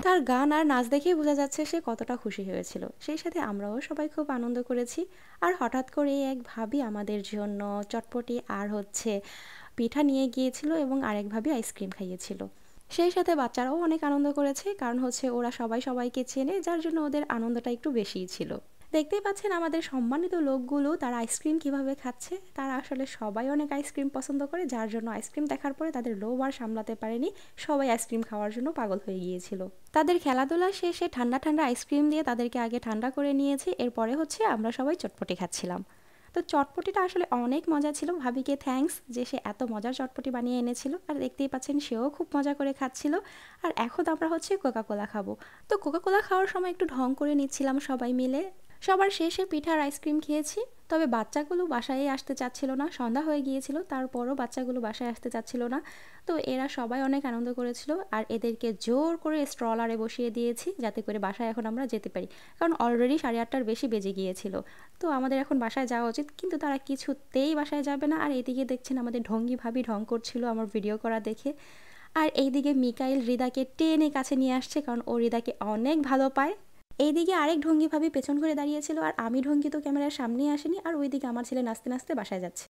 তার গান আর নাচ দেখেই বোঝা যাচ্ছে সে কতটা খুশি হয়েছিল। সেই সাথে আমরাও সবাই খুব আনন্দ করেছি। আর হঠাৎ করেই এক ভাবি আমাদের জন্য চটপটি আর পিঠা নিয়ে গিয়েছিল এবং আরেক ভাবি আইসক্রিম খাইয়েছিল। সেই সাথে বাচ্চারাও অনেক আনন্দ করেছে, কারণ ওরা সবাই সবাইকে চেনে, যার জন্য ওদের আনন্দটা একটু বেশিই ছিল। দেখতেই পাচ্ছেন আমাদের সম্মানিত লোকগুলো তারা আইসক্রিম কিভাবে খাচ্ছে। তারা আসলে সবাই অনেক আইসক্রিম পছন্দ করে, যার জন্য আইসক্রিম দেখার পরে তাদের লোভ আর সামলাতে পারেনি, সবাই আইসক্রিম খাওয়ার জন্য পাগল হয়ে গিয়েছিল। তাদের খেলাধুলা শেষে ঠান্ডা ঠান্ডা আইসক্রিম দিয়ে তাদেরকে আগে ঠান্ডা করে নিয়েছি, এরপরে আমরা সবাই চটপটি খাচ্ছিলাম। তো চটপটিটা আসলে অনেক মজা ছিল। ভাবিকে থ্যাঙ্কস যে সে এত মজার চটপটি বানিয়ে এনেছিল। আর দেখতেই পাচ্ছেন সেও খুব মজা করে খাচ্ছিল। আর এখন আমরা কোকা কোলা খাবো। তো কোকা কোলা খাওয়ার সময় একটু ঢং করে নিচ্ছিলাম সবাই মিলে। সবার শেষে পিঠা আর আইসক্রিম খেয়েছি। তবে বাচ্চাগুলো বাসায় আসতে চাচ্ছিল না, সন্ধ্যা হয়ে গিয়েছিল, তারপরও বাচ্চাগুলো বাসায় আসতে চাচ্ছিল না। তো এরা সবাই অনেক আনন্দ করেছিল, আর এদেরকে জোর করে স্ট্রলারে বসিয়ে দিয়েছি যাতে করে বাসায় এখন আমরা যেতে পারি, কারণ অলরেডি 8:30টার বেশি বেজে গিয়েছিল। তো আমাদের এখন বাসায় যাওয়া উচিত, কিন্তু তারা কিছুতেই বাসায় যাবে না। আর এইদিকে দেখছেন আমাদের ঢঙ্গি ভাবি ঢং করছিল আমার ভিডিও করা দেখে। আর এইদিকে মিকাইল হৃদাকে টেনে কাছে নিয়ে আসছে, কারণ ও হৃদাকে অনেক ভালো পায়। এইদিকে আরেক ঢঙ্গি ভাবি পেছন ঘুরে দাঁড়িয়েছিল, আর আমি ঢঙ্গি তো ক্যামেরার সামনেই আসেনি, আর ওইদিকে আমার ছেলে নাচতে নাচতে বাসায় যাচ্ছে।